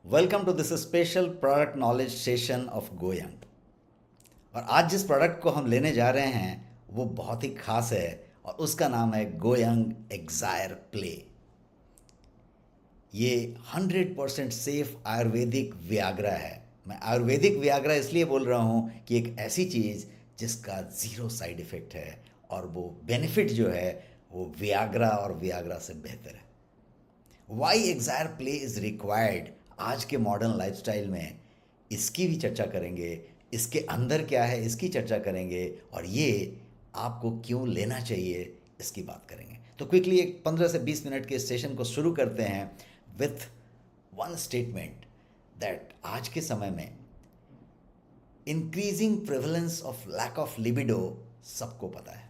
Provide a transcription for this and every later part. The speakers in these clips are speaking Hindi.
Welcome to this special product knowledge session of GoYoung. और आज जिस प्रोडक्ट को हम लेने जा रहे हैं वो बहुत ही खास है और उसका नाम है गोयंग एक्सायर प्ले। ये 100% सेफ आयुर्वेदिक वियाग्रा है। मैं आयुर्वेदिक वियाग्रा इसलिए बोल रहा हूँ कि एक ऐसी चीज़ जिसका ज़ीरो साइड इफ़ेक्ट है और वो बेनिफिट जो है वो वियाग्रा और वियाग्रा से बेहतर है। वाई एग्जायर प्ले इज रिक्वायर्ड आज के मॉडर्न लाइफस्टाइल में, इसकी भी चर्चा करेंगे। इसके अंदर क्या है इसकी चर्चा करेंगे और ये आपको क्यों लेना चाहिए इसकी बात करेंगे। तो क्विकली एक 15 से 20 मिनट के सेशन को शुरू करते हैं विथ वन स्टेटमेंट दैट आज के समय में increasing prevalence of lack of libido सबको पता है।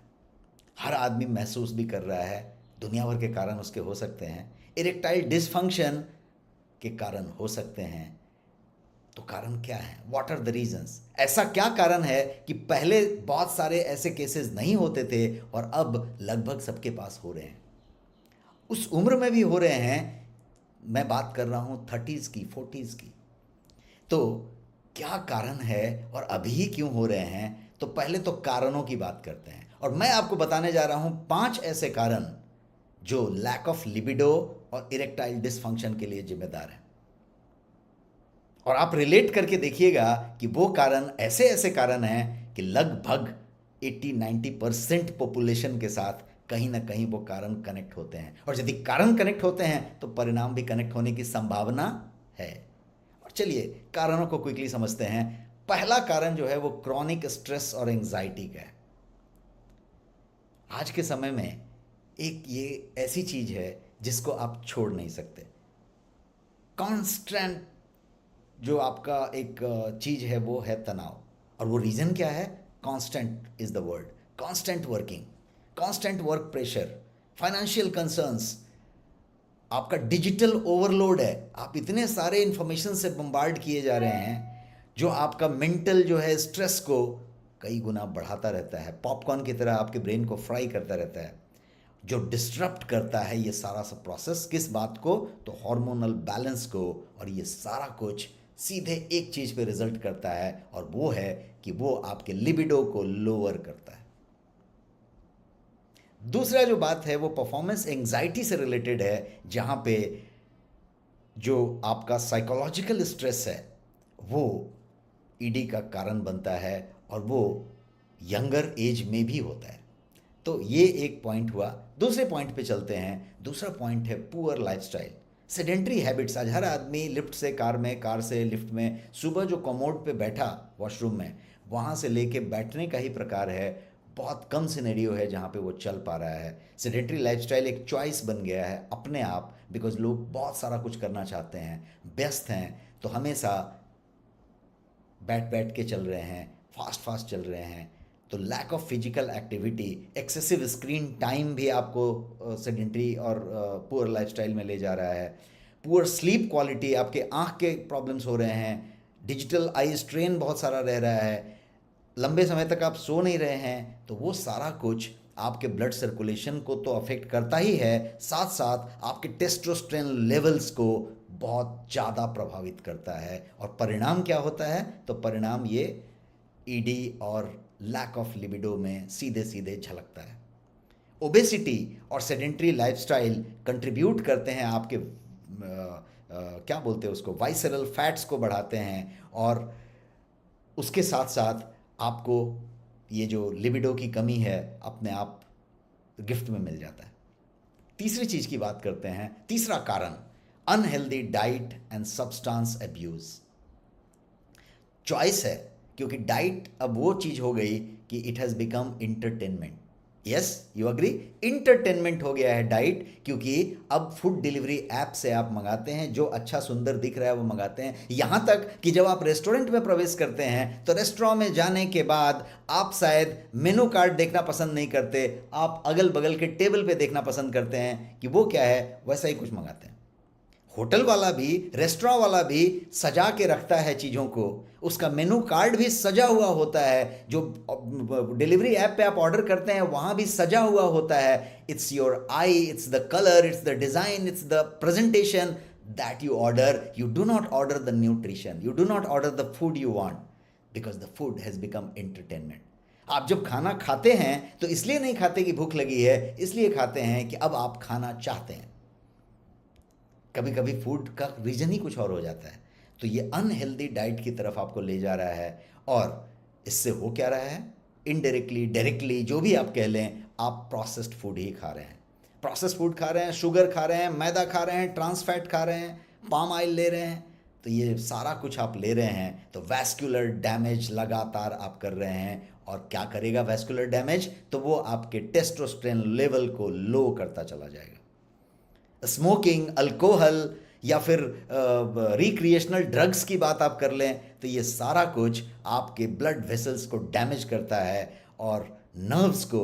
हर आदमी महसूस भी कर रहा है। दुनिया भर के कारण उसके हो सकते हैं। इरेक्टाइल डिसफंक्शन के कारण हो सकते हैं। तो कारण क्या है? What are the reasons? ऐसा क्या कारण है कि पहले बहुत सारे ऐसे केसेस नहीं होते थे और अब लगभग सबके पास हो रहे हैं, उस उम्र में भी हो रहे हैं। मैं बात कर रहा हूं 30s की, 40s की। तो क्या कारण है और अभी ही क्यों हो रहे हैं? तो पहले तो कारणों की बात करते हैं और मैं आपको बताने जा रहा हूं 5 ऐसे कारण जो लैक ऑफ लिबिडो और इरेक्टाइल डिसफंक्शन के लिए जिम्मेदार है। और आप रिलेट करके देखिएगा कि वो कारण ऐसे ऐसे कारण हैं कि लगभग 80-90% पॉपुलेशन के साथ कहीं ना कहीं वो कारण कनेक्ट होते हैं। और यदि कारण कनेक्ट होते हैं तो परिणाम भी कनेक्ट होने की संभावना है। और चलिए कारणों को क्विकली समझते हैं। पहला कारण जो है वो क्रॉनिक स्ट्रेस और एंजाइटी का है। आज के समय में एक ये ऐसी चीज है जिसको आप छोड़ नहीं सकते। कांस्टेंट जो आपका एक चीज है वो है तनाव। और वो रीजन क्या है? Constant is the word. Constant working, constant work pressure, financial concerns, आपका डिजिटल ओवरलोड है। आप इतने सारे इंफॉर्मेशन से बम्बार्ड किए जा रहे हैं जो आपका मेंटल जो है स्ट्रेस को कई गुना बढ़ाता रहता है। पॉपकॉर्न की तरह आपके ब्रेन को फ्राई करता रहता है, जो डिस्टरप्ट करता है ये सारा सा प्रोसेस। किस बात को? तो हार्मोनल बैलेंस को। और ये सारा कुछ सीधे एक चीज़ पे रिजल्ट करता है और वो है कि वो आपके लिबिडो को लोअर करता है। दूसरा जो बात है वो परफॉर्मेंस एंजाइटी से रिलेटेड है, जहाँ पे जो आपका साइकोलॉजिकल स्ट्रेस है वो ईडी का कारण बनता है और वो यंगर एज में भी होता है। तो ये एक पॉइंट हुआ। दूसरे पॉइंट पे चलते हैं। दूसरा पॉइंट है पुअर लाइफस्टाइल, सेडेंट्री हैबिट्स। आज हर आदमी लिफ्ट से कार में, कार से लिफ्ट में, सुबह जो कमोड पे बैठा वॉशरूम में, वहाँ से लेके बैठने का ही प्रकार है। बहुत कम सिनेरियो है जहाँ पे वो चल पा रहा है। सेडेंट्री लाइफस्टाइल एक चॉइस बन गया है अपने आप, बिकॉज लोग बहुत सारा कुछ करना चाहते हैं, व्यस्त हैं, तो हमेशा बैठ बैठ के चल रहे हैं, फास्ट फास्ट चल रहे हैं। तो lack of physical activity, excessive screen time भी आपको सेडेंट्री और पुअर लाइफस्टाइल में ले जा रहा है। पुअर स्लीप क्वालिटी, आपके आँख के प्रॉब्लम्स हो रहे हैं। डिजिटल आई स्ट्रेन बहुत सारा रह रहा है। लंबे समय तक आप सो नहीं रहे हैं, तो वो सारा कुछ आपके ब्लड सर्कुलेशन को तो अफेक्ट करता ही है, साथ साथ आपके टेस्टोस्टेरोन लेवल्स को बहुत ज़्यादा प्रभावित करता है। और परिणाम क्या होता है? तो परिणाम ये ईडी और लैक ऑफ लिबिडो में सीधे सीधे झलकता है। ओबेसिटी और सेडेंट्री लाइफस्टाइल कंट्रीब्यूट करते हैं आपके क्या बोलते हैं उसको, वाइसरल फैट्स को बढ़ाते हैं और उसके साथ साथ आपको ये जो लिबिडो की कमी है अपने आप गिफ्ट में मिल जाता है। तीसरी चीज़ की बात करते हैं। तीसरा कारण unhealthy diet and substance abuse. Choice है, क्योंकि डाइट अब वो चीज़ हो गई कि it has become entertainment. Yes, you agree? Entertainment हो गया है डाइट, क्योंकि अब फूड डिलीवरी ऐप से आप मंगाते हैं, जो अच्छा सुंदर दिख रहा है वो मंगाते हैं। यहाँ तक कि जब आप रेस्टोरेंट में प्रवेश करते हैं तो रेस्टोरेंट में जाने के बाद आप शायद मेनू कार्ड देखना पसंद नहीं करते, आप अगल बगल के टेबल पे देखना पसंद करते हैं कि वो क्या है, वैसा ही कुछ मंगाते हैं। होटल वाला भी, रेस्टोरेंट वाला भी सजा के रखता है चीज़ों को। उसका मेनू कार्ड भी सजा हुआ होता है। जो डिलीवरी ऐप पे आप ऑर्डर करते हैं वहाँ भी सजा हुआ होता है। It's your I, it's the colour, it's the design, it's the presentation that you order. You do not order the nutrition, you do not order the food you want, because the food has become entertainment. आप जब खाना खाते हैं तो इसलिए नहीं खाते कि भूख लगी है, इसलिए खाते हैं कि अब आप खाना चाहते हैं। कभी कभी फूड का रीजन ही कुछ और हो जाता है। तो ये अनहेल्दी डाइट की तरफ आपको ले जा रहा है, और इससे हो क्या रहा है, इनडायरेक्टली डायरेक्टली जो भी आप कह लें, आप प्रोसेस्ड फूड ही खा रहे हैं। प्रोसेस्ड फूड खा रहे हैं, शुगर खा रहे हैं, मैदा खा रहे हैं, ट्रांस फैट खा रहे हैं, पाम ऑयल ले रहे हैं। तो ये सारा कुछ आप ले रहे हैं, तो वैस्कुलर डैमेज लगातार आप कर रहे हैं। और क्या करेगा वैस्कुलर डैमेज? तो वो आपके टेस्टोस्टेरोन लेवल को लो करता चला जाएगा। स्मोकिंग, अल्कोहल या फिर रिक्रिएशनल ड्रग्स की बात आप कर लें, तो ये सारा कुछ आपके ब्लड वेसल्स को डैमेज करता है और नर्व्स को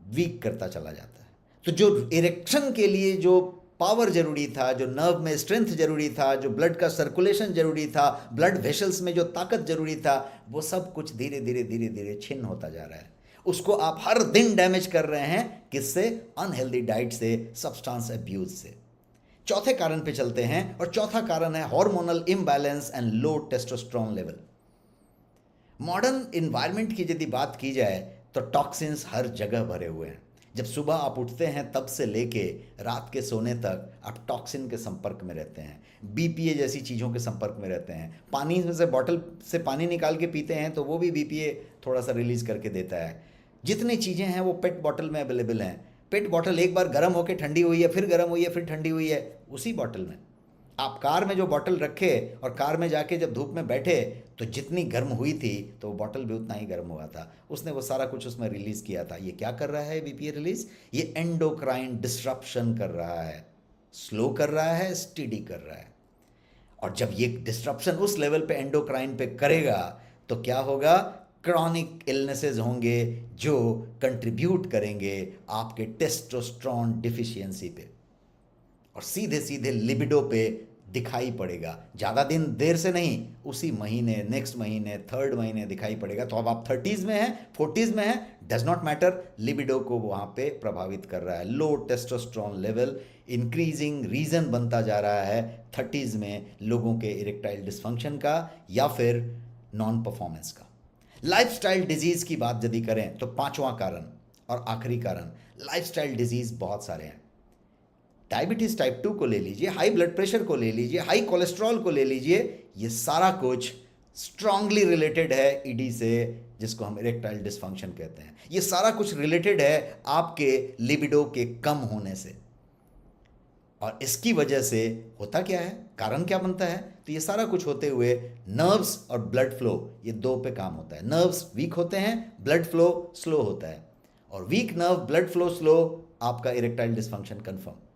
वीक करता चला जाता है। तो जो इरेक्शन के लिए जो पावर जरूरी था, जो नर्व में स्ट्रेंथ जरूरी था, जो ब्लड का सर्कुलेशन जरूरी था, ब्लड वेसल्स में जो ताकत जरूरी था, वो सब कुछ धीरे धीरे धीरे धीरे छिन्न होता जा रहा है। उसको आप हर दिन डैमेज कर रहे हैं। किससे? अनहेल्दी डाइट से, सब्सटेंस अब्यूज से। चौथे कारण पे चलते हैं, और चौथा कारण है hormonal imbalance and low testosterone level. Modern environment की यदि बात की जाए तो टॉक्सिन्स हर जगह भरे हुए हैं। जब सुबह आप उठते हैं तब से लेके रात के सोने तक आप टॉक्सिन के संपर्क में रहते हैं, बीपीए जैसी चीज़ों के संपर्क में रहते हैं। पानी में से बॉटल से पानी निकाल के पीते हैं तो वो भी बीपीए थोड़ा सा रिलीज करके देता है। जितनी चीज़ें हैं वो पेट बॉटल में अवेलेबल हैं। पेट बॉटल एक बार गर्म होकर ठंडी हुई है, फिर गर्म हुई है, फिर ठंडी हुई है, उसी बॉटल में। आप कार में जो बॉटल रखे और कार में जाके जब धूप में बैठे तो जितनी गर्म हुई थी तो वो बॉटल भी उतना ही गर्म हुआ था। उसने वो सारा कुछ उसमें रिलीज़ किया था। ये क्या कर रहा है बीपीए रिलीज? ये एंडोक्राइन डिस्ट्रप्शन कर रहा है, स्लो कर रहा है, स्टीडी कर रहा है। और जब ये डिस्ट्रप्शन उस लेवल पे एंडोक्राइन पे करेगा तो क्या होगा? क्रॉनिक इलनेसेस होंगे जो कंट्रीब्यूट करेंगे आपके टेस्टोस्टेरोन डिफिशियंसी पे, और सीधे सीधे लिबिडो पे दिखाई पड़ेगा। ज़्यादा दिन देर से नहीं, उसी महीने, नेक्स्ट महीने, थर्ड महीने दिखाई पड़ेगा। तो अब आप 30s में हैं, 40s में हैं, डज नॉट मैटर, लिबिडो को वहाँ पे प्रभावित कर रहा है। लो टेस्टोस्टेरोन लेवल इंक्रीजिंग रीज़न बनता जा रहा है 30s में लोगों के इरेक्टाइल डिस्फंक्शन का या फिर नॉन परफॉर्मेंस का। लाइफस्टाइल डिजीज़ की बात यदि करें तो पांचवा कारण और आखिरी कारण, लाइफस्टाइल डिजीज़ बहुत सारे हैं। डायबिटीज़ टाइप 2 को ले लीजिए, हाई ब्लड प्रेशर को ले लीजिए, हाई कोलेस्ट्रॉल को ले लीजिए, ये सारा कुछ स्ट्रांगली रिलेटेड है ईडी से, जिसको हम इरेक्टाइल डिस्फंक्शन कहते हैं। ये सारा कुछ रिलेटेड है आपके लिबिडो के कम होने से। और इसकी वजह से होता क्या है, कारण क्या बनता है? तो ये सारा कुछ होते हुए नर्व्स और ब्लड फ्लो, ये दो पे काम होता है। नर्व्स वीक होते हैं, ब्लड फ्लो स्लो होता है, और weak nerve, blood flow slow, आपका इरेक्टाइल डिस्फंक्शन कंफर्म।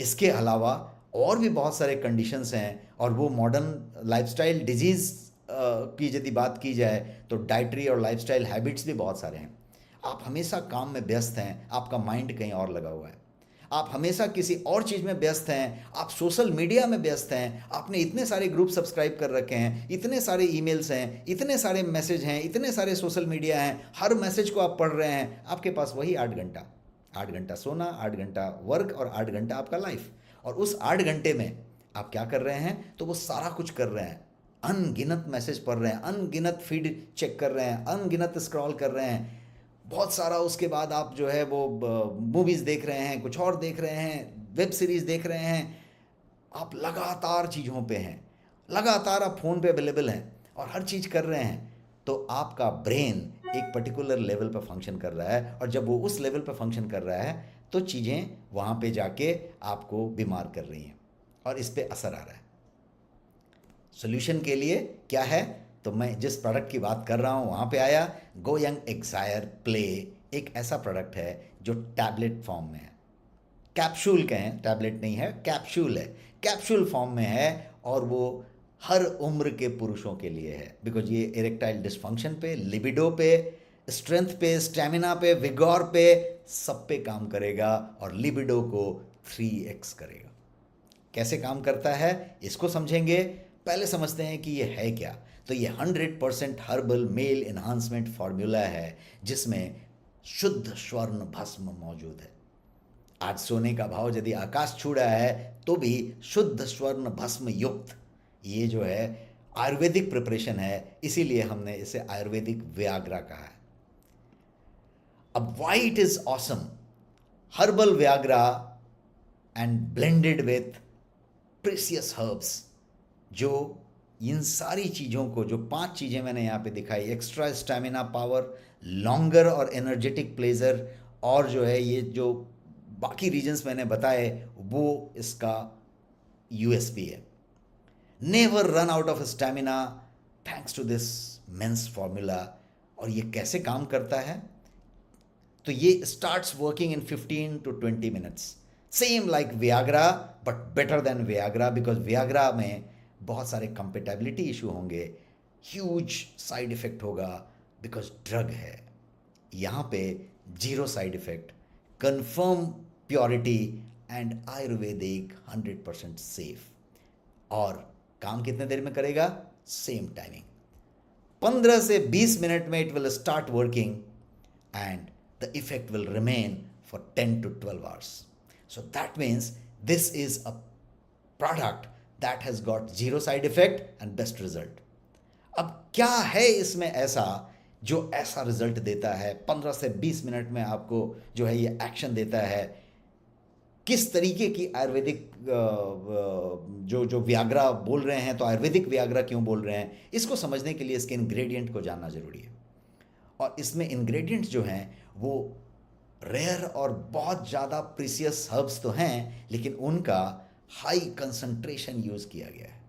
इसके अलावा और भी बहुत सारे कंडीशंस हैं, और वो मॉडर्न लाइफस्टाइल डिजीज़ की यदि बात की जाए तो डाइटरी और लाइफस्टाइल हैबिट्स भी बहुत सारे हैं। आप हमेशा काम में व्यस्त हैं, आपका माइंड कहीं और लगा हुआ है, आप हमेशा किसी और चीज़ में व्यस्त हैं, आप सोशल मीडिया में व्यस्त हैं, आपने इतने सारे ग्रुप सब्सक्राइब कर रखे हैं, इतने सारे ईमेल्स हैं, इतने सारे मैसेज हैं, इतने सारे सोशल मीडिया हैं, हर मैसेज को आप पढ़ रहे हैं। आपके पास वही 8 घंटा सोना, 8 घंटा वर्क और 8 घंटा आपका लाइफ। और उस 8 घंटे में आप क्या कर रहे हैं? तो वो सारा कुछ कर रहे हैं, अनगिनत मैसेज पढ़ रहे हैं, अनगिनत फीड चेक कर रहे हैं, अनगिनत स्क्रॉल कर रहे हैं, बहुत सारा। उसके बाद आप जो है वो मूवीज़ देख रहे हैं, कुछ और देख रहे हैं, वेब सीरीज़ देख रहे हैं, आप लगातार चीज़ों पे हैं, लगातार आप फ़ोन पे अवेलेबल हैं और हर चीज़ कर रहे हैं। तो आपका ब्रेन एक पर्टिकुलर लेवल पर फंक्शन कर रहा है, और जब वो उस लेवल पर फंक्शन कर रहा है तो चीज़ें वहाँ पे जाके आपको बीमार कर रही हैं और इस पे असर आ रहा है। सोल्यूशन के लिए क्या है? तो मैं जिस प्रोडक्ट की बात कर रहा हूँ वहाँ पे आया। गो यंग एक्सायर प्ले एक ऐसा प्रोडक्ट है जो टैबलेट फॉर्म में है, कैप्सूल कहें, टैबलेट नहीं है, कैप्सूल है, कैप्सूल फॉर्म में है, और वो हर उम्र के पुरुषों के लिए है। बिकॉज ये इरेक्टाइल डिस्फंक्शन पे, लिबिडो पे, स्ट्रेंथ पे, स्टेमिना पे, विगोर पे, सब पे काम करेगा और लिबिडो को 3x करेगा। कैसे काम करता है इसको समझेंगे। पहले समझते हैं कि ये है क्या। तो ये 100% हर्बल मेल एनहांसमेंट फार्मूला है जिसमें शुद्ध स्वर्ण भस्म मौजूद है। आज सोने का भाव यदि आकाश छू रहा है तो भी शुद्ध स्वर्ण भस्म युक्त ये जो है आयुर्वेदिक प्रिपरेशन है, इसीलिए हमने इसे आयुर्वेदिक व्याग्रा कहा है। अब why it is awesome, herbal Viagra and blended with precious herbs, जो इन सारी चीज़ों को, जो 5 चीज़ें मैंने यहाँ पे दिखाई, एक्स्ट्रा स्टैमिना पावर, लॉन्गर और एनर्जेटिक प्लेजर, और जो है ये जो बाकी रीजन्स मैंने बताए वो इसका यूएसपी है। Never run out of stamina thanks to this men's formula. और ये कैसे काम करता है, तो ये starts working in 15 to 20 minutes, same like Viagra but better than Viagra, because Viagra में बहुत सारे कंपेटेबिलिटी इशू होंगे, ह्यूज साइड इफेक्ट होगा बिकॉज ड्रग है। यहाँ पे zero side effect, confirm purity and Ayurvedic 100% safe. और काम कितने देर में करेगा, सेम टाइमिंग 15 से 20 मिनट में it will start working and the effect will remain for 10 to 12 hours. So that means this is a product that has got zero side effect and best result. अब क्या है इसमें ऐसा जो ऐसा रिजल्ट देता है, 15 से 20 मिनट में आपको जो है ये एक्शन देता है। किस तरीके की आयुर्वेदिक जो व्याग्रा बोल रहे हैं, तो आयुर्वेदिक व्याग्रा क्यों बोल रहे हैं, इसको समझने के लिए इसके इंग्रेडिएंट को जानना जरूरी है। और इसमें इंग्रेडिएंट्स जो हैं वो रेयर और बहुत ज़्यादा प्रीसियस हर्ब्स तो हैं, लेकिन उनका हाई कंसंट्रेशन यूज़ किया गया है,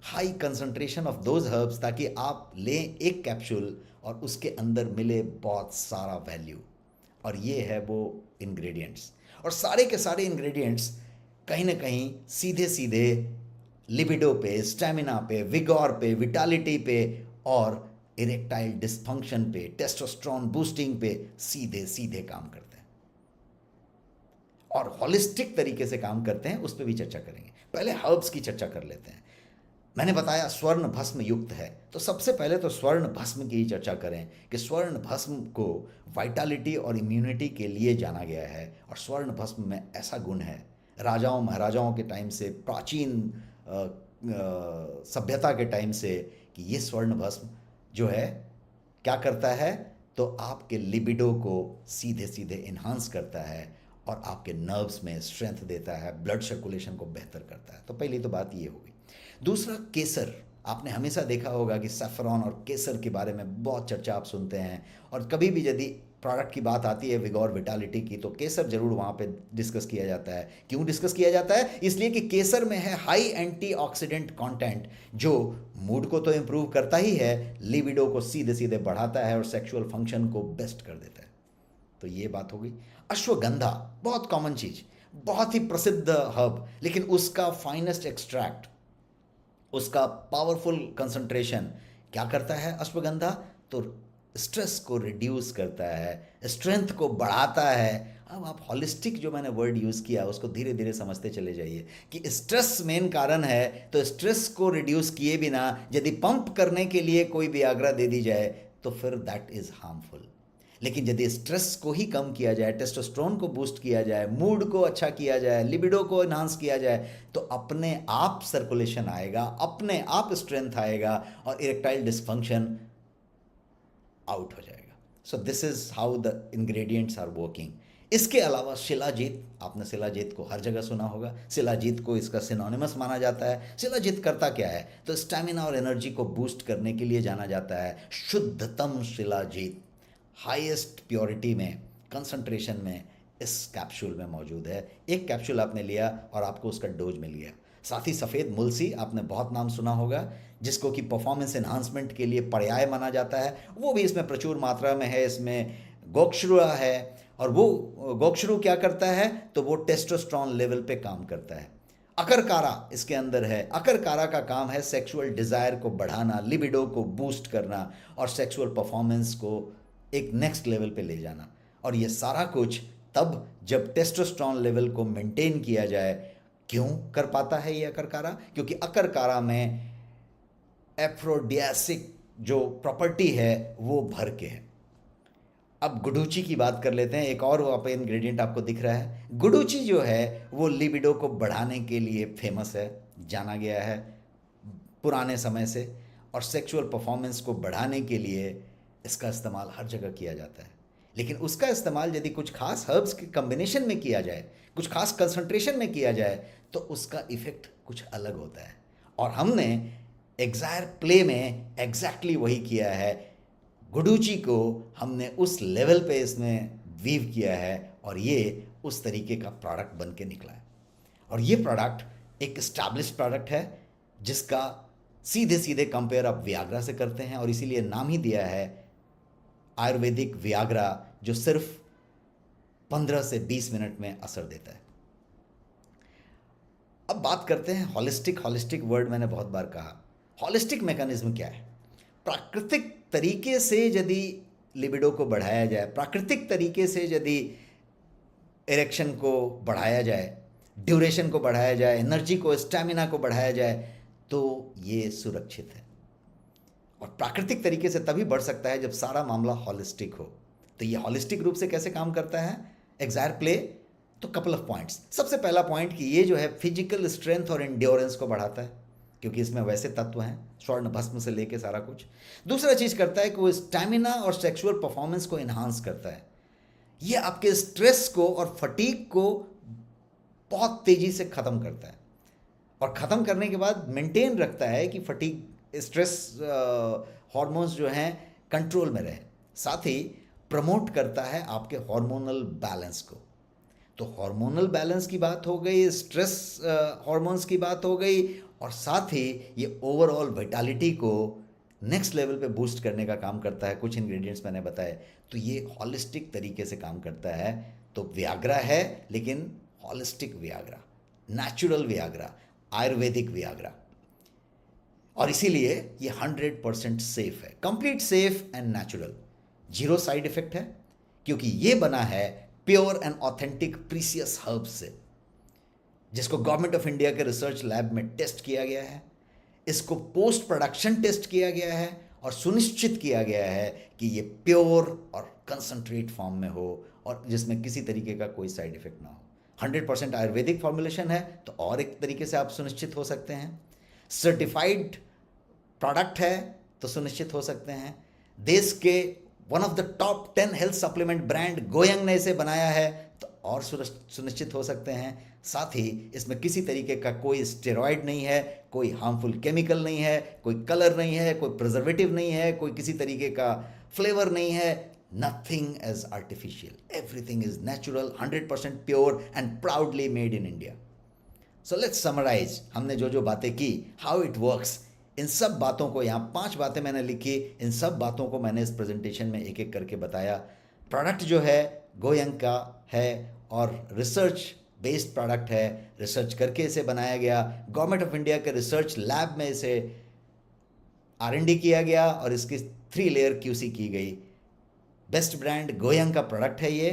high concentration of those herbs, ताकि आप लें एक कैप्सूल और उसके अंदर मिले बहुत सारा वैल्यू। और ये है वो इंग्रेडिएंट्स, और सारे के सारे इंग्रेडिएंट्स कहीं ना कहीं सीधे सीधे लिबिडो पे, स्टैमिना पे, विगोर पे, विटालिटी पे और इरेक्टाइल डिस्फंक्शन पे, टेस्टोस्टेरोन बूस्टिंग पे सीधे सीधे काम करते हैं, और होलिस्टिक तरीके से काम करते हैं, उस पर भी चर्चा करेंगे। पहले हर्ब्स की चर्चा कर लेते हैं। मैंने बताया स्वर्ण भस्म युक्त है, तो सबसे पहले तो स्वर्ण भस्म की ही चर्चा करें कि स्वर्ण भस्म को वाइटालिटी और इम्यूनिटी के लिए जाना गया है। और स्वर्ण भस्म में ऐसा गुण है, राजाओं महाराजाओं के टाइम से, प्राचीन सभ्यता के टाइम से, कि ये स्वर्ण भस्म जो है क्या करता है, तो आपके लिबिडो को सीधे सीधे इन्हांस करता है और आपके नर्व्स में स्ट्रेंथ देता है, ब्लड सर्कुलेशन को बेहतर करता है। तो पहली तो बात ये होगी। दूसरा, केसर। आपने हमेशा देखा होगा कि सैफरॉन और केसर के बारे में बहुत चर्चा आप सुनते हैं, और कभी भी यदि प्रोडक्ट की बात आती है विगोर विटालिटी की, तो केसर जरूर वहाँ पे डिस्कस किया जाता है। क्यों डिस्कस किया जाता है? इसलिए कि केसर में है हाई एंटीऑक्सीडेंट कंटेंट, जो मूड को तो इम्प्रूव करता ही है, लिबिडो को सीधे सीधे बढ़ाता है और सेक्सुअल फंक्शन को बेस्ट कर देता है। तो ये बात हो गई। अश्वगंधा, बहुत कॉमन चीज, बहुत ही प्रसिद्ध हर्ब, लेकिन उसका फाइनेस्ट एक्सट्रैक्ट, उसका पावरफुल कंसंट्रेशन क्या करता है अश्वगंधा? तो स्ट्रेस को रिड्यूस करता है, स्ट्रेंथ को बढ़ाता है। अब आप हॉलिस्टिक जो मैंने वर्ड यूज़ किया उसको धीरे धीरे समझते चले जाइए कि स्ट्रेस मेन कारण है, तो स्ट्रेस को रिड्यूस किए बिना यदि पंप करने के लिए कोई वियाग्रा दे दी जाए तो फिर दैट इज़ हार्मफुल। लेकिन यदि स्ट्रेस को ही कम किया जाए, टेस्टोस्टेरोन को बूस्ट किया जाए, मूड को अच्छा किया जाए, लिबिडो को एनहांस किया जाए, तो अपने आप सर्कुलेशन आएगा, अपने आप स्ट्रेंथ आएगा और इरेक्टाइल डिस्फंक्शन आउट हो जाएगा। So this is how the ingredients are working. इसके अलावा शिलाजीत, आपने शिलाजीत को हर जगह सुना होगा, शिलाजीत को इसका सिनोनिमस माना जाता है। शिलाजीत करता क्या है? तो स्टैमिना और एनर्जी को बूस्ट करने के लिए जाना जाता है। शुद्धतम शिलाजीत हाईएस्ट प्योरिटी में, कंसंट्रेशन में इस कैप्सूल में मौजूद है। एक कैप्सूल आपने लिया और आपको उसका डोज मिल गया। साथ ही सफ़ेद मुलसी, आपने बहुत नाम सुना होगा, जिसको कि परफॉर्मेंस एनहांसमेंट के लिए पर्याय माना जाता है, वो भी इसमें प्रचुर मात्रा में है। इसमें गोक्षुरा है, और वो गोक्षुरु क्या करता है? तो वो टेस्टोस्टेरोन लेवल पे काम करता है। अकरकारा इसके अंदर है। अकरकारा का काम है सेक्सुअल डिज़ायर को बढ़ाना, लिबिडो को बूस्ट करना और सेक्सुअल परफॉर्मेंस को एक नेक्स्ट लेवल पे ले जाना। और ये सारा कुछ तब जब टेस्टोस्टेरोन लेवल को मेंटेन किया जाए। क्यों कर पाता है ये अकरकारा? क्योंकि अकरकारा में एफ्रोडियासिक जो प्रॉपर्टी है वो भर के है। अब गुडुचि की बात कर लेते हैं। एक और वहाँ पे इंग्रेडिएंट आपको दिख रहा है। गुडुचि जो है वो लिबिडो को बढ़ाने के लिए फेमस है, जाना गया है पुराने समय से, और सेक्सुअल परफॉर्मेंस को बढ़ाने के लिए इसका इस्तेमाल हर जगह किया जाता है। लेकिन उसका इस्तेमाल यदि कुछ खास हर्ब्स के कम्बिनेशन में किया जाए, कुछ खास कंसंट्रेशन में किया जाए, तो उसका इफ़ेक्ट कुछ अलग होता है। और हमने एग्जायर प्ले में एग्जैक्टली वही किया है। गुडुचि को हमने उस लेवल पे इसमें वीव किया है और ये उस तरीके का प्रोडक्ट बन के निकला है। और ये प्रोडक्ट एक इस्टेब्लिश्ड प्रोडक्ट है जिसका सीधे सीधे कंपेयर आप वियाग्रा से करते हैं, और इसीलिए नाम ही दिया है आयुर्वेदिक वियाग्रा, जो सिर्फ 15 से 20 मिनट में असर देता है। अब बात करते हैं हॉलिस्टिक। हॉलिस्टिक वर्ड मैंने बहुत बार कहा। हॉलिस्टिक मैकेनिज्म क्या है? प्राकृतिक तरीके से यदि लिबिडो को बढ़ाया जाए, प्राकृतिक तरीके से यदि इरेक्शन को बढ़ाया जाए, ड्यूरेशन को बढ़ाया जाए, एनर्जी को, स्टैमिना को बढ़ाया जाए, तो ये सुरक्षित है। और प्राकृतिक तरीके से तभी बढ़ सकता है जब सारा मामला हॉलिस्टिक हो। तो ये हॉलिस्टिक रूप से कैसे काम करता है एग्जायर प्ले? तो कपल ऑफ पॉइंट्स। सबसे पहला पॉइंट कि ये जो है फिजिकल स्ट्रेंथ और एंड्योरेंस को बढ़ाता है, क्योंकि इसमें वैसे तत्व हैं, स्वर्ण भस्म से लेके सारा कुछ। दूसरा चीज़ करता है कि वो स्टैमिना और सेक्सुअल परफॉर्मेंस को इन्हांस करता है। ये आपके स्ट्रेस को और फटीग को बहुत तेज़ी से ख़त्म करता है, और ख़त्म करने के बाद मेंटेन रखता है कि फटीग, स्ट्रेस हार्मोन्स जो हैं कंट्रोल में रहे। साथ ही प्रमोट करता है आपके हार्मोनल बैलेंस को। तो हार्मोनल बैलेंस की बात हो गई, स्ट्रेस हार्मोन्स की बात हो गई, और साथ ही ये ओवरऑल वाइटालिटी को नेक्स्ट लेवल पे बूस्ट करने का काम करता है। कुछ इंग्रेडिएंट्स मैंने बताए। तो ये हॉलिस्टिक तरीके से काम करता है। तो वियाग्रा है, लेकिन holistic Viagra, natural Viagra, Ayurvedic Viagra. और इसीलिए ये 100% सेफ है, complete safe and natural, zero side effect है, क्योंकि ये बना है pure and authentic precious herbs से, जिसको गवर्नमेंट ऑफ इंडिया के रिसर्च लैब में टेस्ट किया गया है। इसको पोस्ट प्रोडक्शन टेस्ट किया गया है और सुनिश्चित किया गया है कि ये प्योर और कंसंट्रेट फॉर्म में हो, और जिसमें किसी तरीके का कोई साइड इफेक्ट ना हो। 100% आयुर्वेदिक फॉर्मुलेशन है, तो और एक तरीके से आप सुनिश्चित हो सकते हैं। सर्टिफाइड प्रोडक्ट है, तो सुनिश्चित हो सकते हैं। देश के one of the top 10 health supplement brand GoYoung ने इसे बनाया है, तो और सुनिश्चित हो सकते हैं। साथ ही इसमें किसी तरीके का कोई स्टेरॉइड नहीं है, कोई हार्मफुल केमिकल नहीं है, कोई कलर नहीं है, कोई प्रिजर्वेटिव नहीं है, कोई किसी तरीके का फ्लेवर नहीं है। Nothing is artificial, everything is natural, 100% pure and proudly made in India. So let's summarise. हमने जो जो बातें की, हाउ इट वर्क्स, इन सब बातों को, यहाँ 5 बातें मैंने लिखी, इन सब बातों को मैंने इस प्रेजेंटेशन में एक एक करके बताया। प्रोडक्ट जो है गोयंग का है और रिसर्च बेस्ड प्रोडक्ट है, रिसर्च करके इसे बनाया गया। गवर्नमेंट ऑफ इंडिया के रिसर्च लैब में इसे R&D किया गया और इसकी 3 लेयर QC की गई। बेस्ट ब्रांड गोयंग का प्रोडक्ट है ये,